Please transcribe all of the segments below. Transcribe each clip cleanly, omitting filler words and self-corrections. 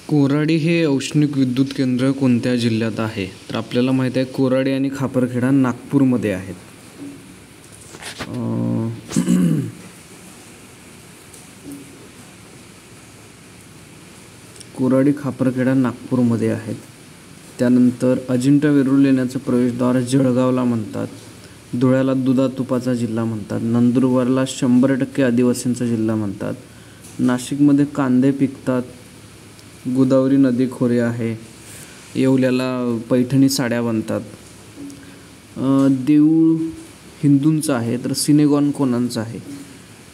कोराडी हे औष्णिक विद्युत केंद्र कोणत्या जिल्ह्यात आहे? तर आपल्याला माहीत आहे कोराडी आणि खापरखेडा नागपूरमध्ये आहेत. कोराडी खापरखेडा नागपूरमध्ये आहेत. त्यानंतर अजिंठा वेरूळ लेण्याचं प्रवेशद्वार जळगावला म्हणतात. धुळ्याला दुधा तुपाचा जिल्हा म्हणतात. नंदुरबारला 100% आदिवासींचा जिल्हा म्हणतात. नाशिकमध्ये कांदे पिकतात. गोदावरी नदी खोरे आहे. येवल्याला पैठणी साड्या बनतात. देऊळ हिंदूंचं आहे तर सिनेगॉन कोणाचं आहे?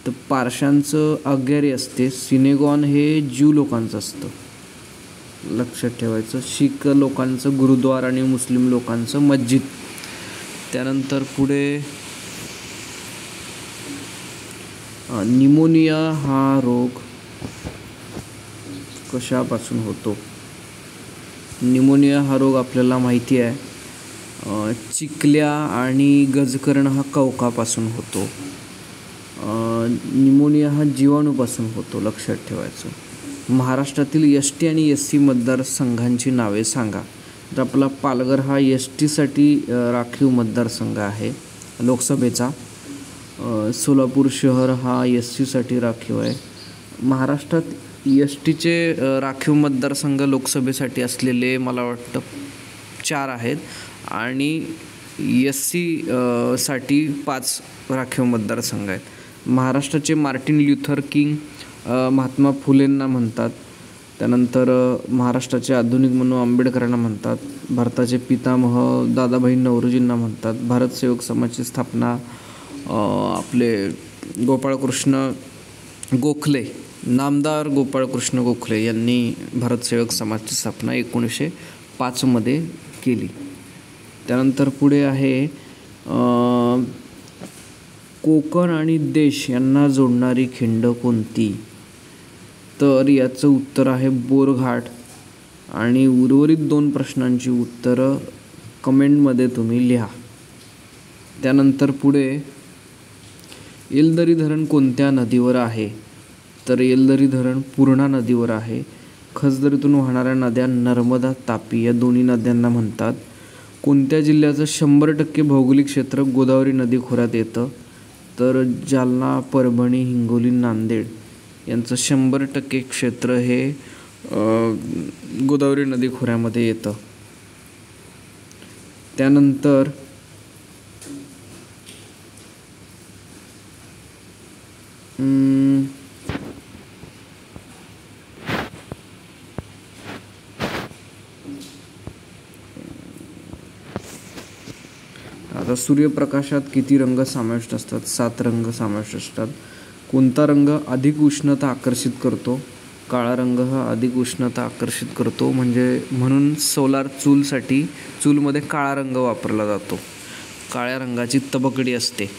तर पारशांचं आज्ञारी असते. सिनेगॉन हे ज्यू लोकांचं असतं, लक्षात ठेवायचं. शीख लोकांचं गुरुद्वार आणि मुस्लिम लोकांचं मस्जिद. त्यानंतर पुढे निमोनिया हा रोग कशापासून होतो? निमोनिया हा रोग आपल्याला माहिती आहे, चिकल्या आणि गजकरण हा कवकापासून होतो. निमोनिया हा जीवाणूपासून होतो, लक्षात ठेवायचं. महाराष्ट्रातील ST आणि SC मतदारसंघांची नावे सांगा. तर आपला पालघर हा STसाठी राखीव मतदारसंघ आहे लोकसभेचा. सोलापूर शहर हा SCसाठी राखीव आहे. महाराष्ट्रात STचे राखीव मतदारसंघ लोकसभेसाठी असलेले मला वाटतं 4 आहेत आणि SC साठी 5 राखीव मतदारसंघ आहेत. महाराष्ट्राचे मार्टिन ल्युथर किंग महात्मा फुलेंना म्हणतात. त्यानंतर महाराष्ट्राचे आधुनिक म्हणून आंबेडकरांना म्हणतात. भारताचे पितामह दादाभाई नौरोजींना म्हणतात. भारत सेवक समाजाची स्थापना आपले गोपाळकृष्ण गोखले, नामदार गोपाळकृष्ण गोखले यांनी भारत सेवक समाजाची स्थापना 1905 केली. त्यानंतर पुढे आहे कोकण आणि देश यांना जोडणारी खिंड कोणती? तर याचं उत्तर आहे बोरघाट. आणि उर्वरित 2 प्रश्नांची उत्तरं कमेंटमध्ये तुम्ही लिहा. त्यानंतर पुढे येलदरी धरण कोणत्या नदीवर आहे? तर येलदरी धरण पूर्णा नदीवर आहे. खसदरीतून वाहणाऱ्या नद्या नर्मदा, तापी या दोन्ही नद्यांना म्हणतात. कोणत्या जिल्ह्याचं 100% भौगोलिक क्षेत्र गोदावरी नदी खोऱ्यात येतं? तर जालना, परभणी, हिंगोली, नांदेड यांचं 100% क्षेत्र हे गोदावरी नदी खोऱ्यामध्ये येतं. त्यानंतर आता सूर्यप्रकाशात किती रंग समाविष्ट असतात? 7 रंग समाविष्ट असतात. कोणता रंग अधिक उष्णता आकर्षित करतो? काळा रंग हा अधिक उष्णता आकर्षित करतो, म्हणून सोलार चूलमध्ये काळा रंग वापरला जातो. काळ्या रंगाची तबकडी असते.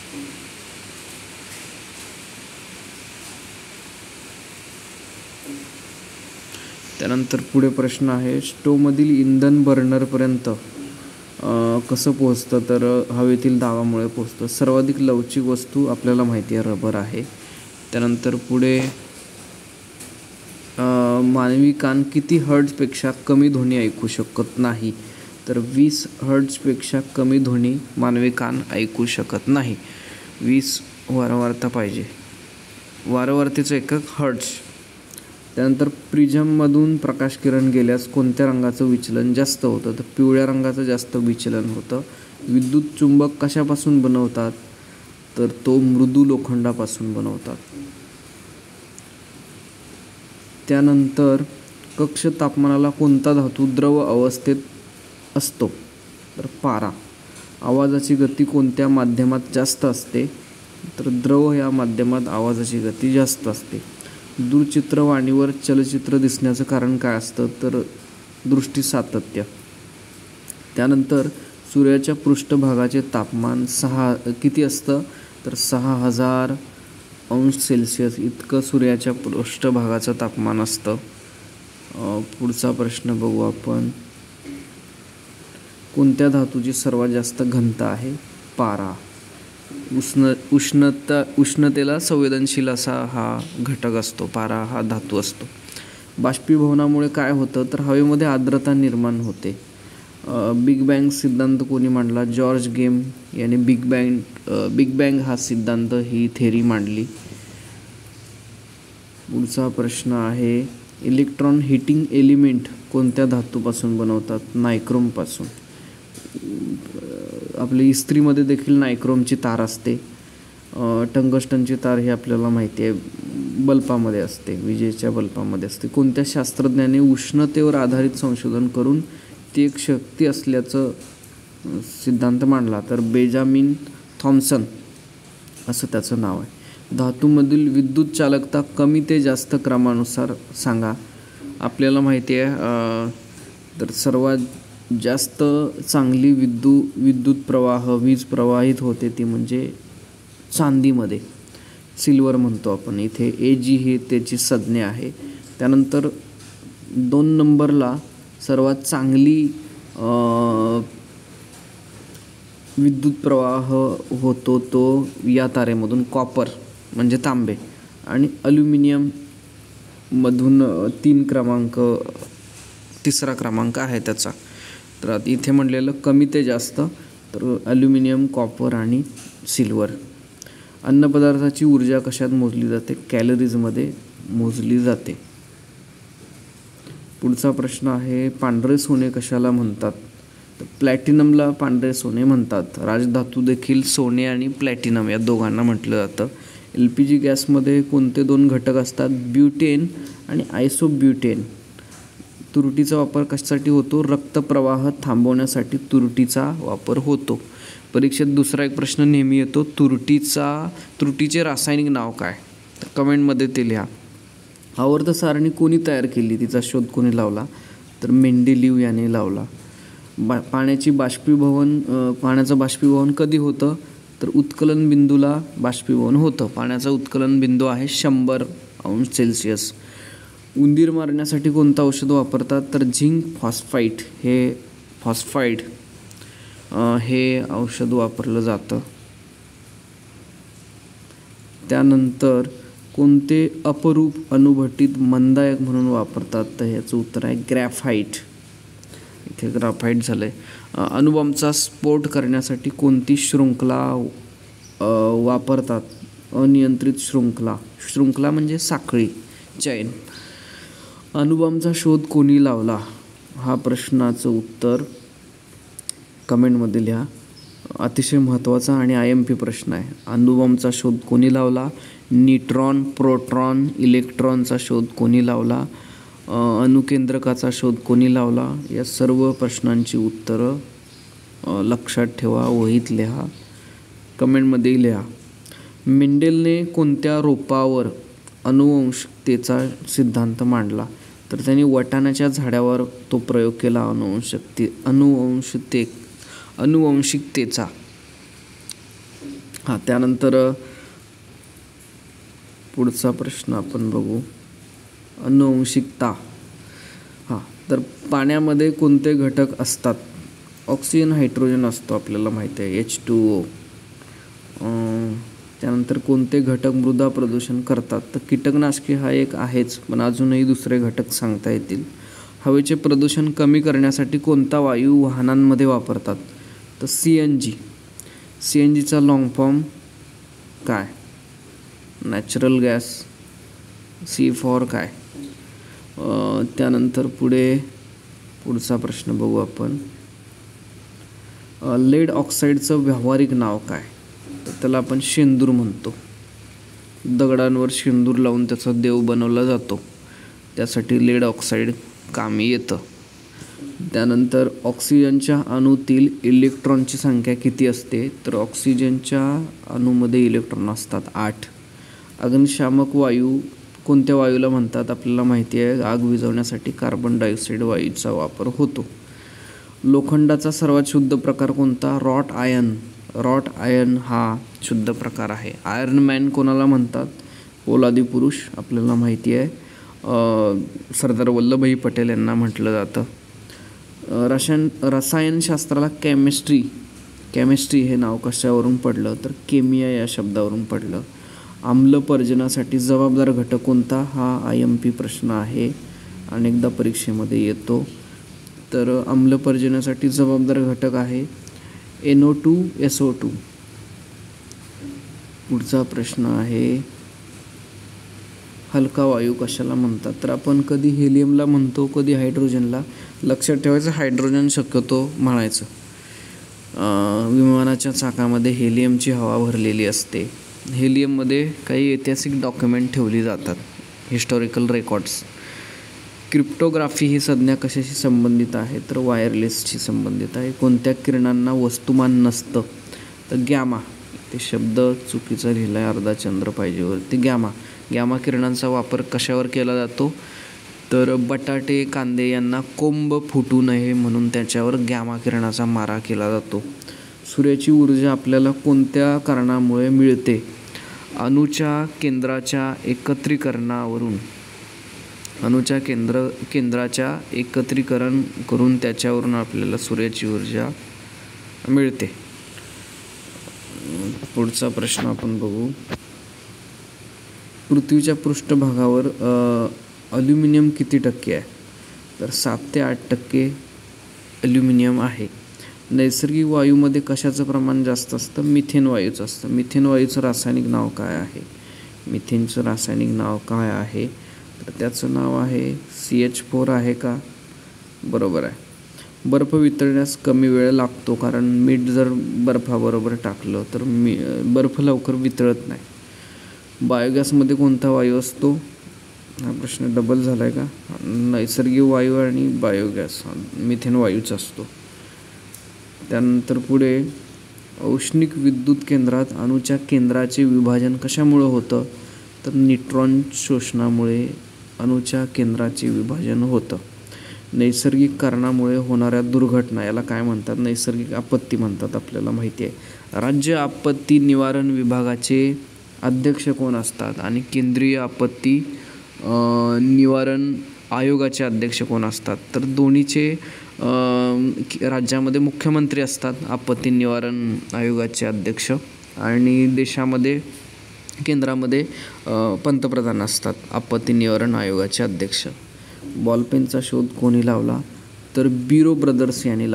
त्यानंतर पुढे प्रश्न आहे स्टोव्हमधील इंधन बर्नरपर्यंत कसं पोहोचतं? तर हवेतील दाबामुळे पोहोचतं. सर्वाधिक लवचिक वस्तू आपल्याला माहिती आहे रबर आहे. त्यानंतर पुढे मानवी कान किती हर्ट्जपेक्षा कमी ध्वनी ऐकू शकत नाही? तर 20 हर्ट्जपेक्षा कमी ध्वनी मानवी कान ऐकू शकत नाही. 20 वारंवारता पाहिजे. वारंवारतेचं एकक हर्ट्ज. त्यानंतर प्रिझममधून प्रकाशकिरण गेल्यास कोणत्या रंगाचं विचलन जास्त होतं? तर पिवळ्या रंगाचं जास्त विचलन होतं. विद्युत चुंबक कशापासून बनवतात? तर तो मृदू लोखंडापासून बनवतात. त्यानंतर कक्ष तापमानाला कोणता धातू द्रव अवस्थेत असतो? तर पारा. आवाजाची गती कोणत्या माध्यमात जास्त असते? तर द्रव या माध्यमात आवाजाची गती जास्त असते. दूरचित्रवाणीवर चलचित्र दिसण्याचं कारण काय असतं? तर दृष्टी सातत्य. त्यानंतर सूर्याच्या पृष्ठभागाचे तापमान किती असतं? तर 6000 अंश सेल्सिअस इतकं सूर्याच्या पृष्ठभागाचं तापमान असतं. पुढचा प्रश्न बघू आपण. कोणत्या धातूची सर्वात जास्त घनता आहे? पारा. उष्णतेला संवेदनशील असा हा घटक असतो, पारा हा धातू असतो. बाष्पीभवनामुळे काय होतं? तर हवेमध्ये आर्द्रता निर्माण होते. बिग बँग सिद्धांत कोणी मांडला? जॉर्ज गेम याने बिग बँग हा सिद्धांत, ही थेरी मांडली. पुढचा प्रश्न आहे, इलेक्ट्रॉन हिटिंग एलिमेंट कोणत्या धातूपासून बनवतात? नायक्रोमपासून. आपली इस्त्रीमध्ये देखील नायक्रोमची तार असते. टंगस्टनची तार ही आपल्याला माहिती आहे, बल्बामध्ये असते, विजेच्या बल्बामध्ये असते. कोणत्या शास्त्रज्ञाने उष्णतेवर आधारित संशोधन करून ती एक शक्ती असल्याचं सिद्धांत मांडला? तर बेंजामिन थॉम्सन असं त्याचं नाव आहे. धातूमधील विद्युत चालकता कमी ते जास्त क्रमानुसार सांगा. आपल्याला माहिती आहे तर सर्वात जास्त चांगली विद्युत प्रवाह, वीज प्रवाहित होते ती म्हणजे चांदीमध्ये, सिल्वर म्हणतो आपण. इथे Ag ही त्याची संज्ञा आहे. त्यानंतर 2 नंबरला सर्वात चांगली विद्युत प्रवाह होतो तो या तारेमधून कॉपर म्हणजे तांबे, आणि अल्युमिनियममधून 3रा क्रमांक आहे त्याचा. तर इथे म्हणलेलं कमी ते जास्त, तर ॲल्युमिनियम, कॉपर आणि सिल्वर. अन्नपदार्थाची ऊर्जा कशात मोजली जाते? कॅलरीजमध्ये मोजली जाते. पुढचा प्रश्न आहे, पांढरे सोने कशाला म्हणतात? तर प्लॅटिनमला पांढरे सोने म्हणतात. राजधातू देखील सोने आणि प्लॅटिनम या दोघांना म्हटलं जातं. LPG गॅसमध्ये कोणते 2 घटक असतात? ब्युटेन आणि आयसोब्युटेन. तुरटीचा वापर कशासाठी होतो? रक्तप्रवाह थांबवण्यासाठी तुरटीचा वापर होतो. परीक्षेत दुसरा एक प्रश्न नेहमी येतो, तुरटीचे रासायनिक नाव काय? तर कमेंटमध्ये ते लिहा. आवर्त सारणी कोणी तयार केली? तिचा शोध कोणी लावला? तर मेंडेलीव याने लावला. पाण्याचं बाष्पीभवन कधी होतं? तर उत्कलन बिंदूला बाष्पीभवन होतं. पाण्याचा उत्कलन बिंदू आहे 100°C. उंदीर मारण्यासाठी कोणतं औषध वापरतात? तर झिंक फॉस्फाईड हे औषध वापरलं जातं. त्यानंतर कोणते अपरूप अणुभट्टीत मंदायक म्हणून वापरतात? तर ह्याचं उत्तर आहे ग्रॅफाईट. इथे ग्रॅफाईट झालं आहे. अणुबॉम्बचा स्फोट करण्यासाठी कोणती शृंखला वापरतात? अनियंत्रित शृंखला म्हणजे साखळी, चैन. अणुबॉम्बचा शोध कोणी लावला? हा प्रश्नाचं उत्तर कमेंटमध्ये लिहा. अतिशय महत्त्वाचा आणि IMP प्रश्न आहे. अणुबॉम्बचा शोध कोणी लावला? न्यूट्रॉन, प्रोटॉन, इलेक्ट्रॉनचा शोध कोणी लावला? अणुकेंद्रकाचा शोध कोणी लावला? या सर्व प्रश्नांची उत्तरं लक्षात ठेवा, वहीत लिहा, कमेंटमध्ये लिहा. मेंडेलने कोणत्या रोपावर अनुवंशिकतेचा सिद्धांत मांडला? तर त्यांनी वाटाण्याच्या झाडावर तो प्रयोग केला अनुवंशिकतेचा. त्यानंतर पुढचा प्रश्न आपण बघू, अनुवंशिकता. तर पाण्यामध्ये कोणते घटक असतात? ऑक्सिजन, हायड्रोजन असतो, आपल्याला माहिती आहे, H2O. त्यानंतर कोणते घटक मृदा प्रदूषण करतात? तर कीटकनाशके हा एक आहेच, पण अजूनही दुसरे घटक सांगता येतील. हवेचे प्रदूषण कमी करण्यासाठी कोणता वायू वाहनांमध्ये वापरतात? तर CNGचा लॉंग फॉर्म काय? Natural gas. C फॉर काय? त्यानंतर पुढचा प्रश्न बघू आपण. लेड ऑक्साईडचं व्यावहारिक नाव काय? तर त्याला आपण शेंदूर म्हणतो. दगडांवर शेंदूर लावून त्याचा देव बनवला जातो, त्यासाठी लेड ऑक्साईड कामी येतं. त्यानंतर ऑक्सिजनच्या अणूतील इलेक्ट्रॉनची संख्या किती असते? तर ऑक्सिजनच्या अणूमध्ये इलेक्ट्रॉन असतात 8. अग्निशामक वायू कोणत्या वायूला म्हणतात? आपल्याला माहिती आहे, आग विझवण्यासाठी कार्बन डायऑक्साईड वायूचा वापर होतो. लोखंडाचा सर्वात शुद्ध प्रकार कोणता? रॉट आयर्न हा शुद्ध प्रकार आहे. आयर्न मॅन कोणाला म्हणतात? पोलादी पुरुष, आपल्याला माहिती आहे, सरदार वल्लभभाई पटेल यांना म्हटलं जातं. रसायनशास्त्राला केमिस्ट्री हे नाव कशावरून पडलं तर केमिया या शब्दावरून पडलं. आम्लपर्जनासाठी जबाबदार घटक कोणता हा IMP प्रश्न आहे, अनेकदा परीक्षेमध्ये येतो. तर आम्लपर्जनासाठी जबाबदार घटक आहे NO2SO2. पुढचा प्रश्न आहे हलका वायू कशाला म्हणतात. तर आपण कधी हेलियमला म्हणतो, कधी हायड्रोजनला. लक्षात ठेवायचं हायड्रोजन शक्यतो म्हणायचं. विमानाच्या चाकामध्ये हेलियमची हवा भरलेली असते. हेलियममध्ये काही ऐतिहासिक डॉक्युमेंट ठेवली जातात, हिस्टॉरिकल रेकॉर्ड्स. क्रिप्टोग्राफी ही संज्ञा कशाशी संबंधित आहे तर वायरलेसशी संबंधित आहे. कोणत्या किरणांना वस्तुमान नसतं तर गॅमा. ते शब्द चुकीचा लिहिला आहे, अर्धा चंद्र पाहिजे वरती. गॅमा किरणांचा वापर कशावर केला जातो तर बटाटे कांदे यांना कोंब फुटू नये म्हणून त्याच्यावर गॅमा किरणाचा मारा केला जातो. सूर्याची ऊर्जा आपल्याला कोणत्या कारणामुळे मिळते. अणूच्या केंद्राच्या एकत्रीकरणावरून. अणूच्या केंद्राच्या एकत्रीकरण करून त्याच्यावरून आपल्याला सूर्याची ऊर्जा मिळते. पुढचा प्रश्न आपण बघू. पृथ्वीच्या पृष्ठभागावर ॲल्युमिनियम किती टक्के आहे तर 7 ते 8% ॲल्युमिनियम आहे. नैसर्गिक वायूमध्ये कशाचं प्रमाण जास्त असतं मिथेन वायूचं असतं. मिथेन वायूचं रासायनिक नाव काय आहे. मिथेनचं रासायनिक नाव काय आहे तर त्याचं नाव आहे CH4 आहे का. बरोबर आहे. बर्फ वितळण्यास कमी वेळ लागतो कारण मीठ जर बर्फाबरोबर टाकलं तर बर्फ लवकर वितळत नाही. बायोगॅसमध्ये कोणता वायू असतो. हा प्रश्न डबल झाला आहे का. नैसर्गिक वायू आणि बायोगॅस मिथेन वायूचा असतो. त्यानंतर पुढे औष्णिक विद्युत केंद्रात अणूच्या केंद्राचे विभाजन कशामुळे होतं तर न्यूट्रॉन शोषणामुळे अणूच्या केंद्राचे विभाजन होतं. नैसर्गिक कारणामुळे होणाऱ्या दुर्घटना याला काय म्हणतात नैसर्गिक आपत्ती म्हणतात, आपल्याला माहिती आहे. राज्य आपत्ती निवारण विभागाचे अध्यक्ष कोण असतात आणि केंद्रीय आपत्ती निवारण आयोगाचे अध्यक्ष कोण असतात तर दोन्हीचे राज्यामध्ये मुख्यमंत्री असतात आपत्ती निवारण आयोगाचे अध्यक्ष, आणि देशामध्ये केंद्रामध्ये पंतप्रधान असतात आपत्ती निवारण आयोगाचे अध्यक्ष. बॉलपेनचा शोध कोणी लावला तर बिरो ब्रदर्स यांनी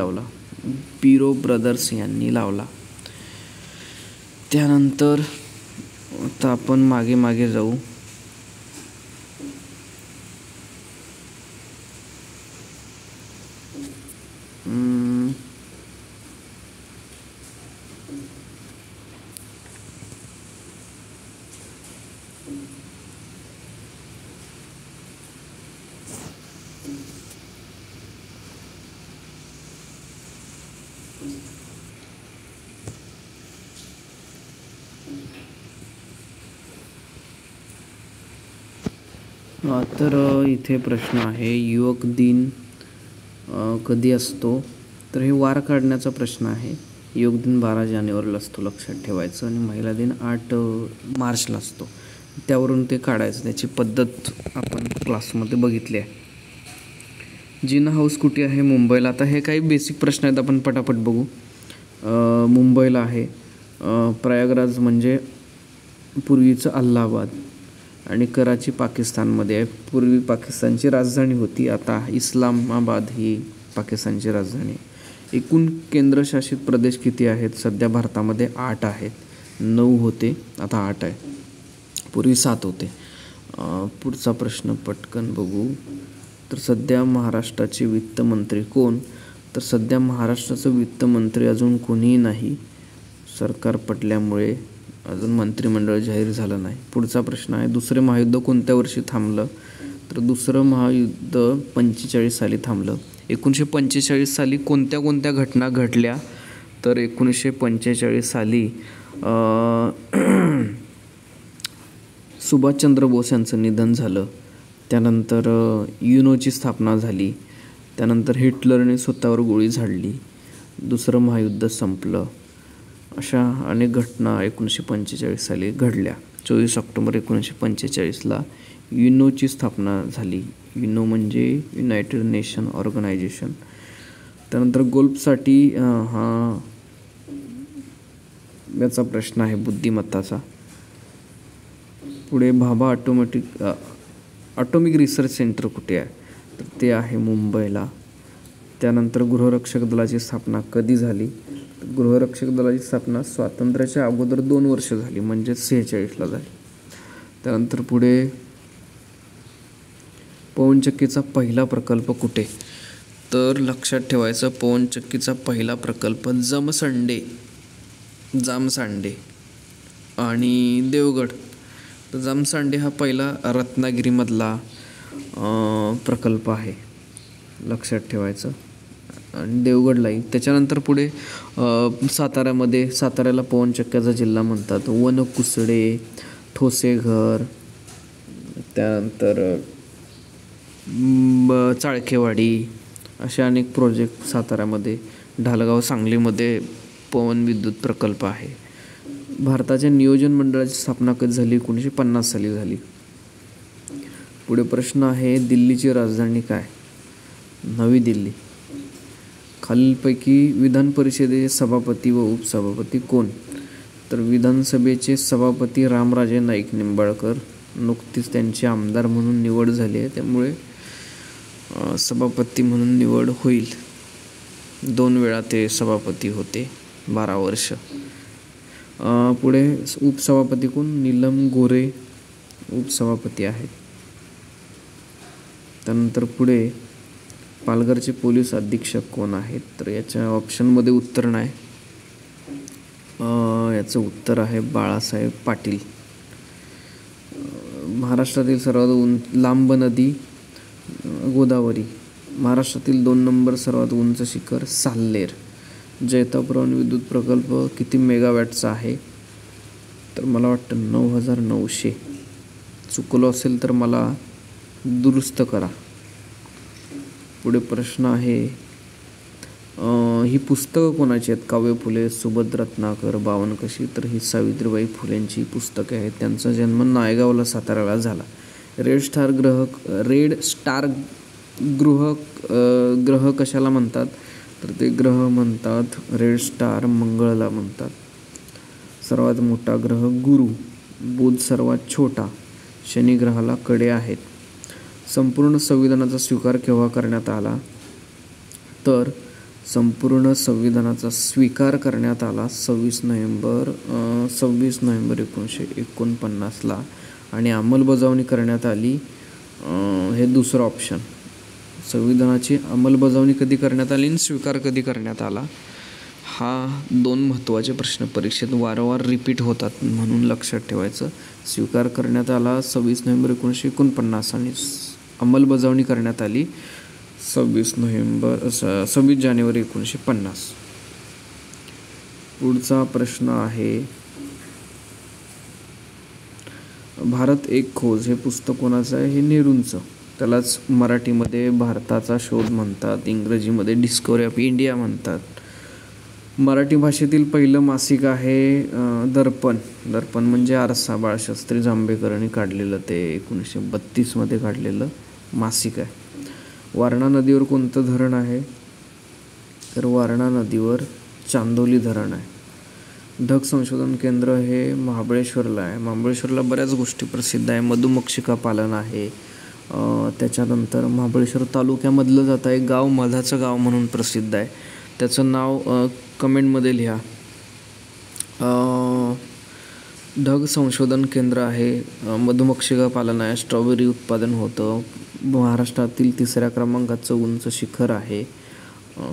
लावला. त्यानंतर आता आपण मागे जाऊ. तर इथे प्रश्न आहे युवक दिन कधी असतो तर हे वार काढण्याचा प्रश्न आहे. युवक दिन 12 जानेवारीला असतो लक्षात ठेवायचं, आणि महिला दिन 8 मार्चला असतो. त्यावरून ते काढायचं, त्याची पद्धत आपण क्लासमध्ये बघितली आहे. जिना हाऊस कुठे आहे मुंबईला. आता हे काही बेसिक प्रश्न आहेत, आपण पटापट बघू. मुंबईला आहे. प्रयागराज म्हणजे पूर्वीचं अल्हाबाद, आणि कराची पाकिस्तानमध्ये आहे. पूर्वी पाकिस्तानची राजधानी होती, आता इस्लामाबाद ही पाकिस्तानची राजधानी आहे. एकूण केंद्रशासित प्रदेश किती आहेत सध्या भारतामध्ये 8 आहेत. 9 होते आता 8 आहे, पूर्वी 7 होते. पुढचा प्रश्न पटकन बघू. तर सध्या महाराष्ट्राचे वित्तमंत्री कोण तर सध्या महाराष्ट्राचं वित्तमंत्री अजून कोणीही नाही. सरकार पडल्यामुळे अजून मंत्रिमंडळ जाहीर झालं नाही. पुढचा प्रश्न आहे दुसरे महायुद्ध कोणत्या वर्षी थांबलं तर दुसरं महायुद्ध 45 साली थांबलं. 1945 साली कोणत्या घटना घडल्या तर 1945 साली सुभाषचंद्र बोस यांचं निधन झालं. त्यानंतर युनोची स्थापना झाली. त्यानंतर हिटलरने स्वतःवर गोळी झाडली. दुसरं महायुद्ध संपलं. अशा अनेक घटना 1945 साली घडल्या. 24 ऑक्टोबर 1945ला युनोची स्थापना झाली. युनो म्हणजे युनायटेड नेशन ऑर्गनायझेशन. त्यानंतर गोल्फसाठी हा याचा प्रश्न आहे बुद्धिमत्ताचा. पुढे भाभा ऑटोमिक रिसर्च सेंटर कुठे आहे, तर ते आहे मुंबईला. त्यानंतर गृहरक्षक दलाची स्थापना कधी झाली, गृहरक्षक दलाची स्थापना स्वातंत्र्याच्या अगोदर 2 वर्ष झाली, म्हणजे 46ला झाली. त्यानंतर पुढे पवनचक्कीचा पहिला प्रकल्प कुठे, तर लक्षात ठेवायचं पवनचक्कीचा पहिला प्रकल्प जामसांडे आणि देवगड. तर जामसांडे हा पहिला रत्नागिरीमधला प्रकल्प आहे, लक्षात ठेवायचं. आणि देवगडलाही. त्याच्यानंतर पुढे साताऱ्याला पवनचक्क्याचा जिल्हा म्हणतात. वनकुसडे, ठोसेघर, त्यानंतर चाळकेवाडी असे अनेक प्रोजेक्ट साताऱ्यामध्ये. ढालगाव सांगलीमध्ये पवन विद्युत प्रकल्प आहे. भारताच्या नियोजन मंडळाची स्थापना कधी झाली, 1950 साली झाली. पुढे प्रश्न आहे दिल्लीची राजधानी काय, नवी दिल्ली. खालीलपैकी विधान परिषदेचे सभापती व उपसभापती कोण, तर विधानसभेचे सभापती रामराजे नाईक निंबाळकर. नुकतीच त्यांची आमदार म्हणून निवड झाली आहे, त्यामुळे सभापती म्हणून निवड होईल. 2 वेळा ते सभापती होते, 12 वर्ष. पुढे उपसभापती कोण, नीलम गोरे उपसभापती आहेत. त्यानंतर पुढे पालघरचे पोलीस अधीक्षक कोण आहेत, तर याच्या ऑप्शनमध्ये उत्तर नाही. याचं उत्तर आहे बाळासाहेब पाटील. महाराष्ट्रातील सर्वात लांब नदी गोदावरी. महाराष्ट्रातील 2 नंबर सर्वात उंच शिखर साल्लेर. जैतापूर विद्युत प्रकल्प किती मेगावॅटचा आहे, तर मला वाटतं 9900. चुकलो असेल तर मला दुरुस्त करा. पुढे प्रश्न आहे ही पुस्तकं कोणाची आहेत, काव्य फुले, सुबोध रत्नाकर, बावनकशी. तर ही सावित्रीबाई फुलेंची पुस्तके आहेत. त्यांचा जन्म नायगावला साताऱ्याला झाला. रेड स्टार ग्रह कशाला म्हणतात, तर ते ग्रह म्हणतात रेड स्टार मंगळला म्हणतात. सर्वात मोठा ग्रह गुरु, बुध सर्वात छोटा, शनी ग्रहाला कडे आहेत. संपूर्ण संविधानाचा स्वीकार केव्हा करण्यात आला, तर संपूर्ण संविधानाचा स्वीकार करण्यात आला 26 नोव्हेंबर 1949ला. आणि अंमलबजावणी करण्यात आली, हे दुसरं ऑप्शन. संविधानाची अंमलबजावणी कधी करण्यात आली आणि स्वीकार कधी करण्यात आला, हा 2 महत्त्वाचे प्रश्न परीक्षेत वारंवार रिपीट होतात, म्हणून लक्षात ठेवायचं. स्वीकार करण्यात आला 26 नोव्हेंबर 1949 आणि अंमलबजावणी करण्यात आली 26 जानेवारी 1950. पुढचा प्रश्न आहे भारत एक खोज हे पुस्तक कोणाचं आहे, हे नेहरूंचं. त्यालाच मराठीमध्ये भारताचा शोध म्हणतात, इंग्रजीमध्ये डिस्कवरी ऑफ इंडिया म्हणतात. मराठी भाषेतील पहिलं मासिक आहे दर्पण. दर्पण म्हणजे आरसा, बाळशास्त्री जांभेकरांनी काढलेलं, ते 1932मध्ये काढलेलं मासिक आहे. वारणा नदीवर कोणतं धरण आहे, तर वारणा नदीवर चांदोली धरण आहे. ढग संशोधन केंद्र हे महाबळेश्वरला आहे. महाबळेश्वरला बऱ्याच गोष्टी प्रसिद्ध आहे, मधुमक्षिका पालन आहे. त्याच्यानंतर महाबळेश्वर तालुक्यामधलं जातं आहे गाव मधाचं गाव म्हणून प्रसिद्ध आहे. त्याचं नाव कमेंटमध्ये लिहा. ढग संशोधन केंद्र आहे, मधुमक्षिका पालन आहे, स्ट्रॉबेरी उत्पादन होतं. महाराष्ट्रातील 3ऱ्या क्रमांकाचं उंच शिखर आहे,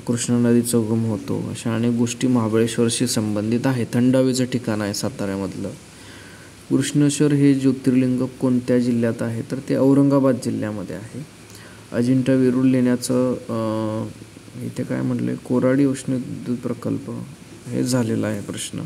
कृष्णा नदीचा उगम होतो. अशा अनेक गोष्टी महाबळेश्वरशी संबंधित आहे. थंड हवेचं ठिकाण आहे साताऱ्यामधलं. कृष्णेश्वर हे ज्योतिर्लिंग कोणत्या जिल्ह्यात आहे, तर ते औरंगाबाद जिल्ह्यामध्ये आहे. अजिंठा वेरूळ लेण्याचं इथे काय म्हटलं आहे, कोराडी उष्ण विद्युत प्रकल्प हे झालेला आहे प्रश्न.